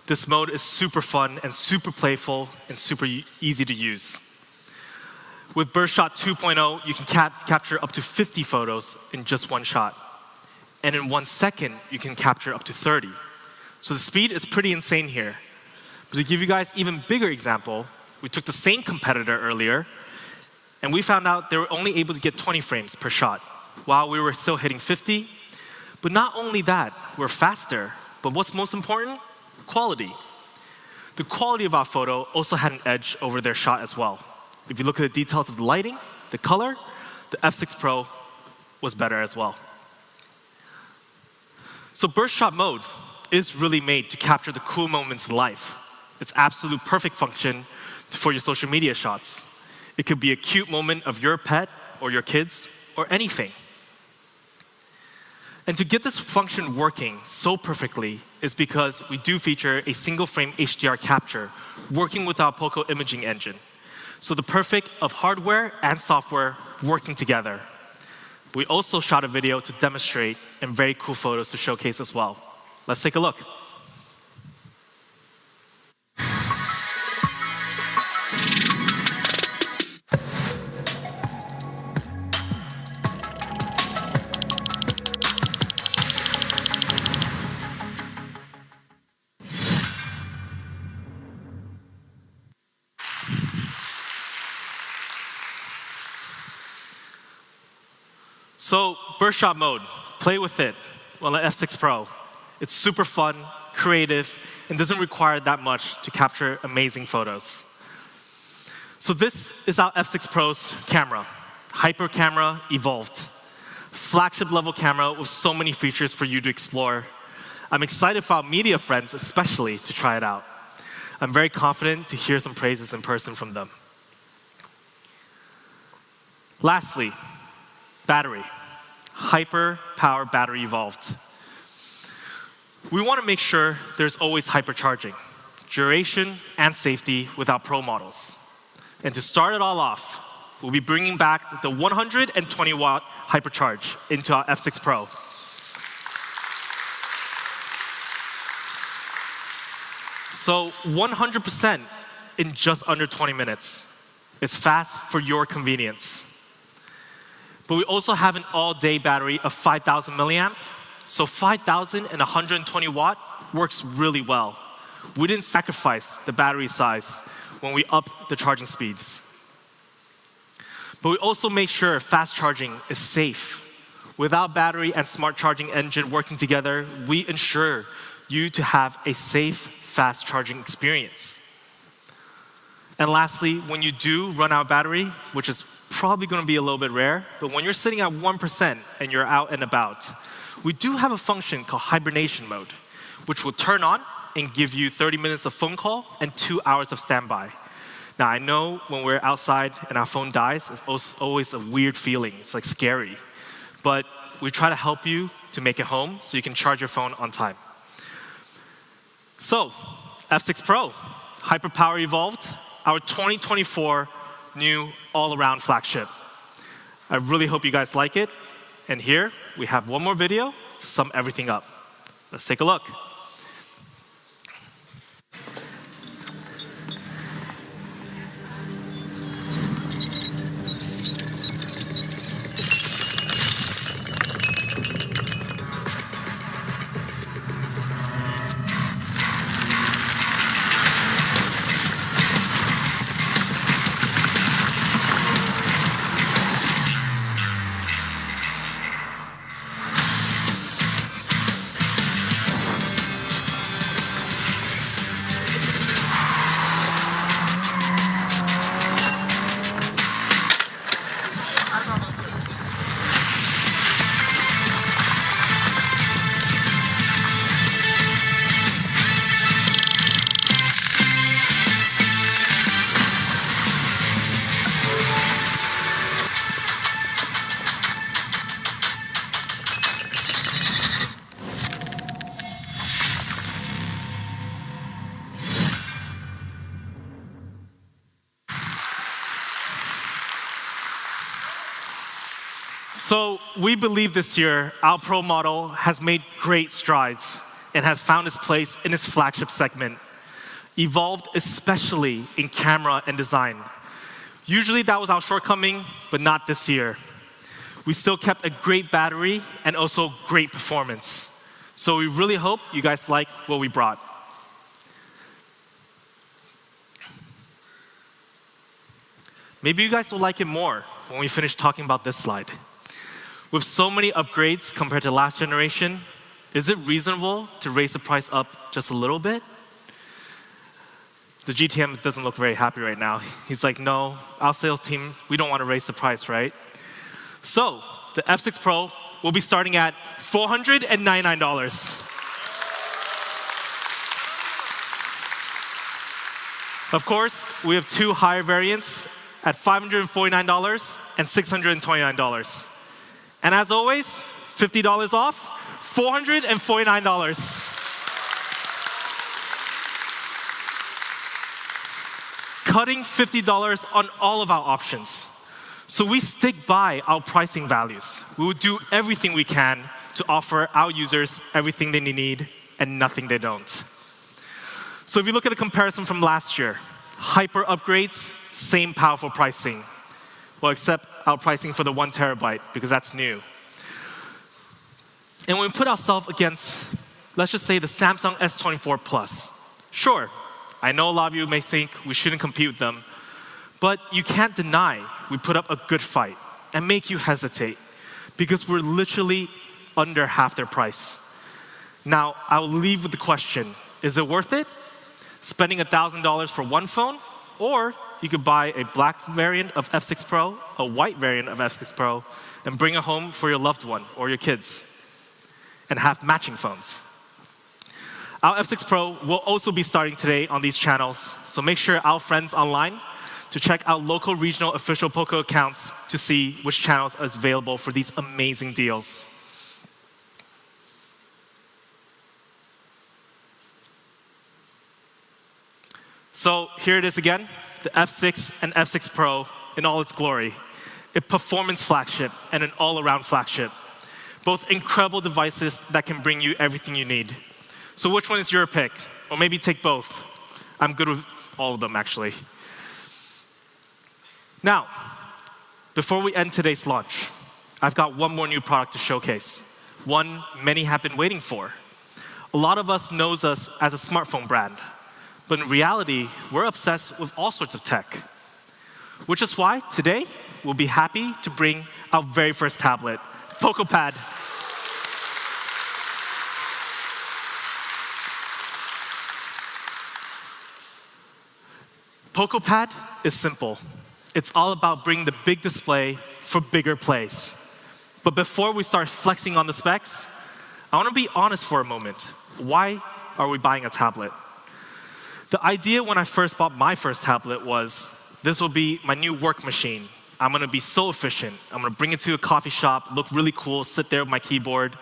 This mode is super fun and super playful and super easy to use. With Burst Shot 2.0, you can capture up to 50 photos in just one shot. And in 1 second, you can capture up to 30. So the speed is pretty insane here. But to give you guys an even bigger example, we took the same competitor earlier, and we found out they were only able to get 20 frames per shot, while we were still hitting 50. But not only that, we're faster, but what's most important? Quality. The quality of our photo also had an edge over their shot as well. If you look at the details of the lighting, the color, the F6 Pro was better as well. So Burst Shot Mode is really made to capture the cool moments in life. It's absolute perfect function for your social media shots. It could be a cute moment of your pet or your kids or anything. And to get this function working so perfectly is because we do feature a single frame HDR capture working with our Poco imaging engine. So the perfect of hardware and software working together. We also shot a video to demonstrate and very cool photos to showcase as well. Let's take a look. So, Burst Shot Mode, play with it on the F6 Pro. It's super fun, creative, and doesn't require that much to capture amazing photos. So this is our F6 Pro's camera. Hyper camera evolved. Flagship level camera with so many features for you to explore. I'm excited for our media friends especially to try it out. I'm very confident to hear some praises in person from them. Lastly, battery. Hyper power battery evolved. We want to make sure there's always hypercharging, duration, and safety with our Pro models. And to start it all off, we'll be bringing back the 120-watt hypercharge into our F6 Pro. So 100% in just under 20 minutes. It's fast for your convenience. But we also have an all-day battery of 5,000 milliamp. So 5,000 and 120 watt works really well. We didn't sacrifice the battery size when we upped the charging speeds. But we also made sure fast charging is safe. Without battery and smart charging engine working together, we ensure you to have a safe, fast charging experience. And lastly, when you do run out of battery, which is probably going to be a little bit rare, but when you're sitting at 1% and you're out and about, we do have a function called hibernation mode, which will turn on and give you 30 minutes of phone call and 2 hours of standby. Now, I know when we're outside and our phone dies, it's always a weird feeling. It's like scary. But we try to help you to make it home so you can charge your phone on time. So, F6 Pro, hyperpower evolved, our 2024 new all-around flagship. I really hope you guys like it. And here, we have one more video to sum everything up. Let's take a look. So we believe this year, our Pro model has made great strides and has found its place in its flagship segment, evolved especially in camera and design. Usually that was our shortcoming, but not this year. We still kept a great battery and also great performance. So we really hope you guys like what we brought. Maybe you guys will like it more when we finish talking about this slide. With so many upgrades compared to last generation, is it reasonable to raise the price up just a little bit? The GTM doesn't look very happy right now. He's like, no, our sales team, we don't want to raise the price, right? So the F6 Pro will be starting at $499. Of course, we have two higher variants at $549 and $629. And as always, $50 off, $449. Cutting $50 on all of our options. So we stick by our pricing values. We will do everything we can to offer our users everything they need and nothing they don't. So if you look at a comparison from last year, hyper upgrades, same powerful pricing. Well, except our pricing for the 1 terabyte, because that's new. And when we put ourselves against, let's just say, the Samsung S24 Plus. Sure, I know a lot of you may think we shouldn't compete with them, but you can't deny we put up a good fight and make you hesitate, because we're literally under half their price. Now, I'll leave with the question, is it worth it? Spending $1,000 for one phone, or you could buy a black variant of F6 Pro, a white variant of F6 Pro, and bring it home for your loved one or your kids, and have matching phones. Our F6 Pro will also be starting today on these channels, so make sure our friends online to check out local regional official Poco accounts to see which channels are available for these amazing deals. So here it is again, the F6 and F6 Pro in all its glory. A performance flagship and an all-around flagship. Both incredible devices that can bring you everything you need. So which one is your pick? Or maybe take both. I'm good with all of them, actually. Now, before we end today's launch, I've got one more new product to showcase. One many have been waiting for. A lot of us knows us as a smartphone brand. But in reality, we're obsessed with all sorts of tech. Which is why today, we'll be happy to bring our very first tablet, POCO Pad. POCO Pad is simple. It's all about bringing the big display for bigger plays. But before we start flexing on the specs, I want to be honest for a moment. Why are we buying a tablet? The idea when I first bought my first tablet was, this will be my new work machine. I'm going to be so efficient. I'm going to bring it to a coffee shop, look really cool, sit there with my keyboard.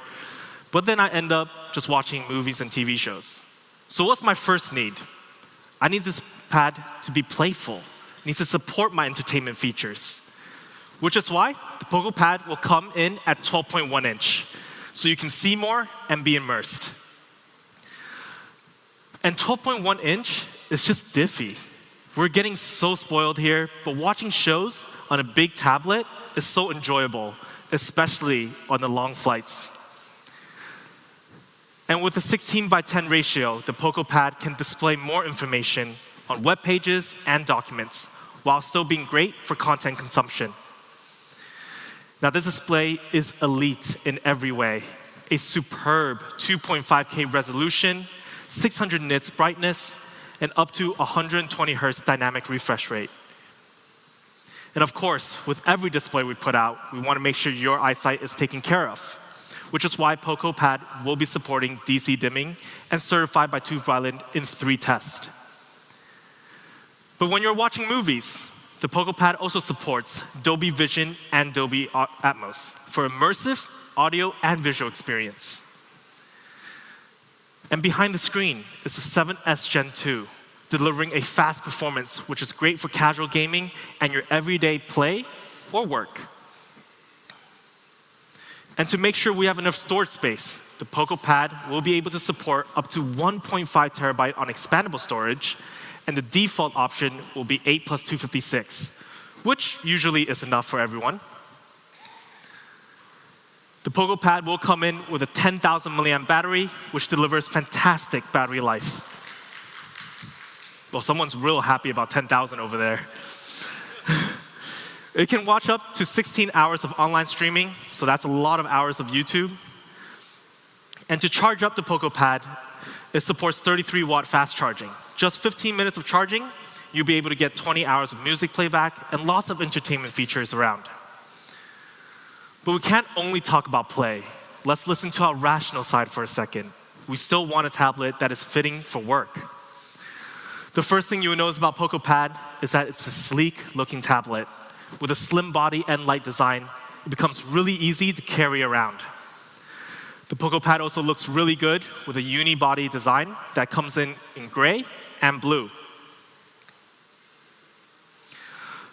But then I end up just watching movies and TV shows. So what's my first need? I need this pad to be playful. It needs to support my entertainment features. Which is why the POCO Pad will come in at 12.1 inch. So you can see more and be immersed. And 12.1 inch is just diffy. We're getting so spoiled here, but watching shows on a big tablet is so enjoyable, especially on the long flights. And with the 16:10 ratio, the POCO Pad can display more information on web pages and documents, while still being great for content consumption. Now, this display is elite in every way. A superb 2.5K resolution, 600 nits brightness, and up to 120 Hz dynamic refresh rate. And of course, with every display we put out, we want to make sure your eyesight is taken care of, which is why POCO Pad will be supporting DC dimming and certified by TÜV Rheinland in 3 tests. But when you're watching movies, the POCO Pad also supports Dolby Vision and Dolby Atmos for immersive audio and visual experience. And behind the screen is the 7S Gen 2, delivering a fast performance which is great for casual gaming and your everyday play or work. And to make sure we have enough storage space, the Poco Pad will be able to support up to 1.5 terabyte on expandable storage, and the default option will be 8 plus 256, which usually is enough for everyone. The Poco Pad will come in with a 10,000 milliamp battery, which delivers fantastic battery life. Well, someone's real happy about 10,000 over there. It can watch up to 16 hours of online streaming, so that's a lot of hours of YouTube. And to charge up the Poco Pad, it supports 33-watt fast charging. Just 15 minutes of charging, you'll be able to get 20 hours of music playback and lots of entertainment features around. But we can't only talk about play. Let's listen to our rational side for a second. We still want a tablet that is fitting for work. The first thing you'll notice about Poco Pad is that it's a sleek-looking tablet. With a slim body and light design, it becomes really easy to carry around. The Poco Pad also looks really good with a uni-body design that comes in gray and blue.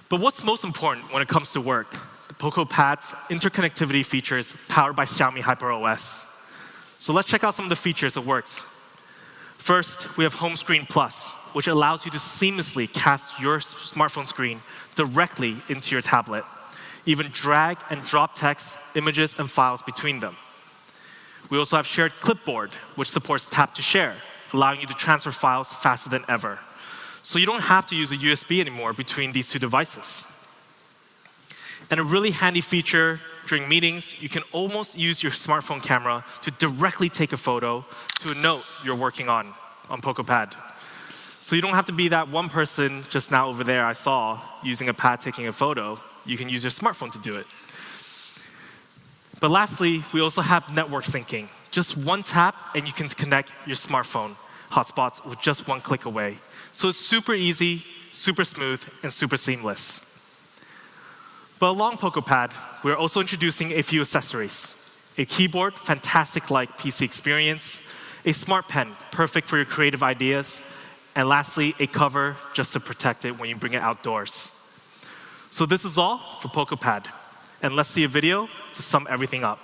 But what's most important when it comes to work? The Poco Pad's interconnectivity features powered by Xiaomi HyperOS. So let's check out some of the features it works. First, we have Home Screen Plus, which allows you to seamlessly cast your smartphone screen directly into your tablet. Even drag and drop text, images, and files between them. We also have Shared Clipboard, which supports tap to share, allowing you to transfer files faster than ever. So you don't have to use a USB anymore between these two devices. And a really handy feature during meetings, you can almost use your smartphone camera to directly take a photo to a note you're working on Poco Pad. So you don't have to be that one person just now over there I saw using a pad taking a photo. You can use your smartphone to do it. But lastly, we also have network syncing. Just one tap and you can connect your smartphone hotspots with just one click away. So it's super easy, super smooth, and super seamless. But along Poco Pad, we're also introducing a few accessories. A keyboard, fantastic like PC experience. A smart pen, perfect for your creative ideas. And lastly, a cover just to protect it when you bring it outdoors. So this is all for Poco Pad. And let's see a video to sum everything up.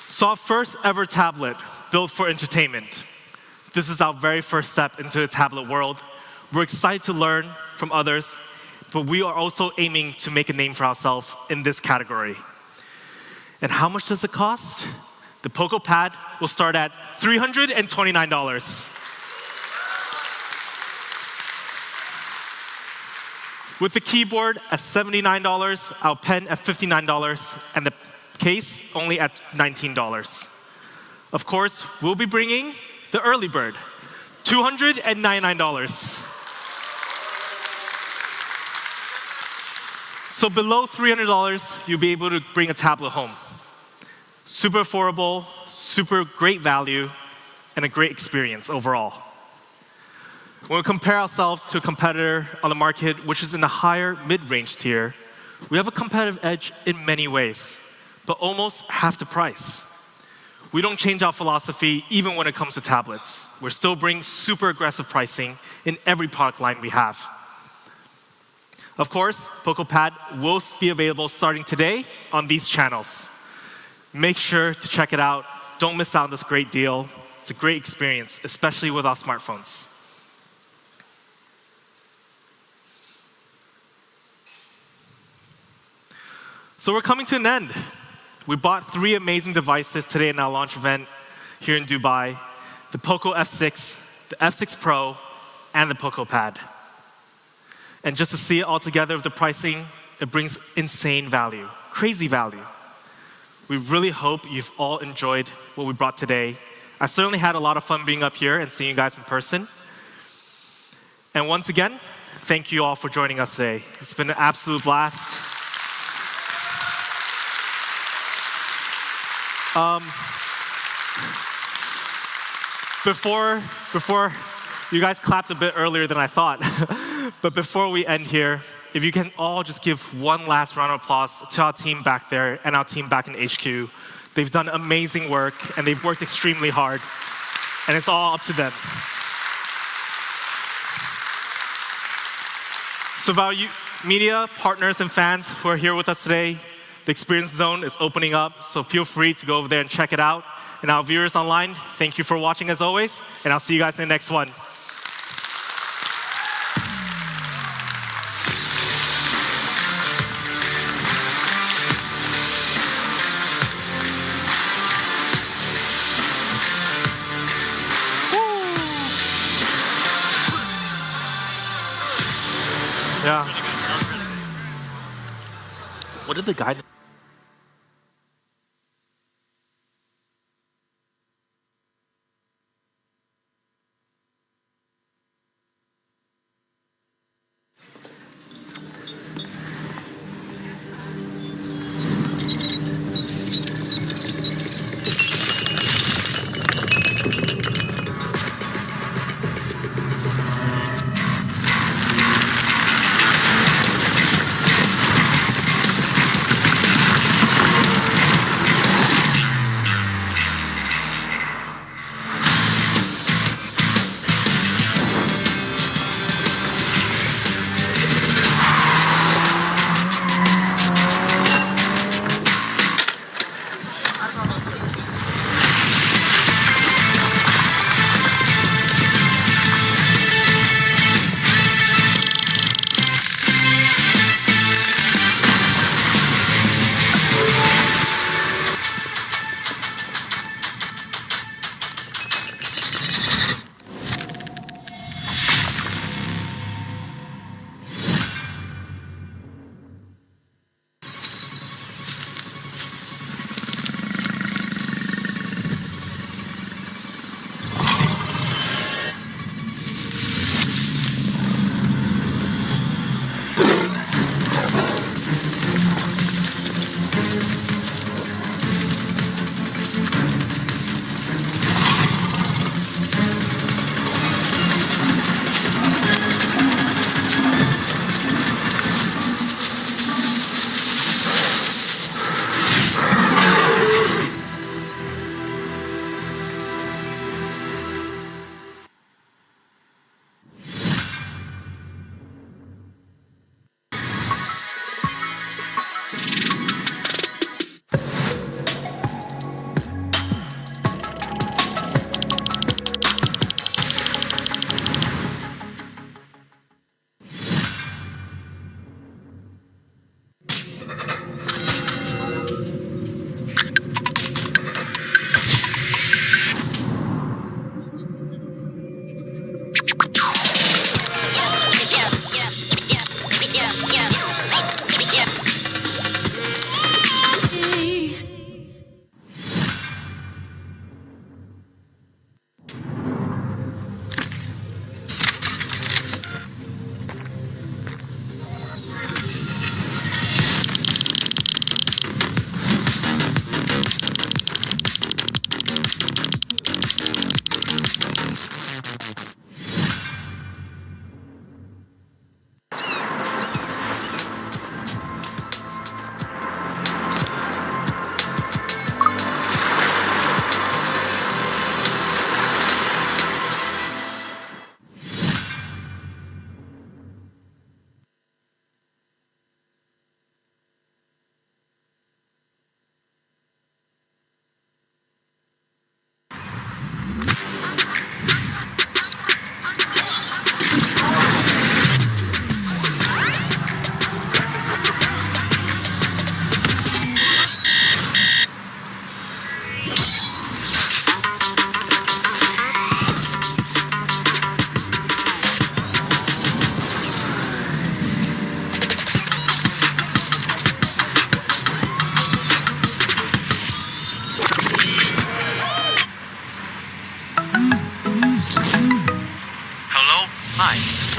So our first ever tablet built for entertainment. This is our very first step into the tablet world. We're excited to learn from others, but we are also aiming to make a name for ourselves in this category. And how much does it cost? The Poco Pad will start at $329. With the keyboard at $79, our pen at $59, and the case only at $19. Of course, we'll be bringing the early bird, $299. So below $300, you'll be able to bring a tablet home. Super affordable, super great value, and a great experience overall. When we compare ourselves to a competitor on the market, which is in the higher mid-range tier, we have a competitive edge in many ways, but almost half the price. We don't change our philosophy even when it comes to tablets. We're still bringing super aggressive pricing in every product line we have. Of course, Poco Pad will be available starting today on these channels. Make sure to check it out. Don't miss out on this great deal. It's a great experience, especially with our smartphones. So we're coming to an end. We bought 3 amazing devices today in our launch event here in Dubai: the Poco F6, the F6 Pro, and the Poco Pad. And just to see it all together with the pricing, it brings insane value, crazy value. We really hope you've all enjoyed what we brought today. I certainly had a lot of fun being up here and seeing you guys in person. And once again, thank you all for joining us today. It's been an absolute blast. Before you guys clapped a bit earlier than I thought, but before we end here, if you can all just give one last round of applause to our team back there and our team back in HQ. They've done amazing work, and they've worked extremely hard, and it's all up to them. So value media, partners, and fans who are here with us today, the Experience Zone is opening up, so feel free to go over there and check it out. And our viewers online, thank you for watching as always, and I'll see you guys in the next one. Yeah. What did the guy do? redefine.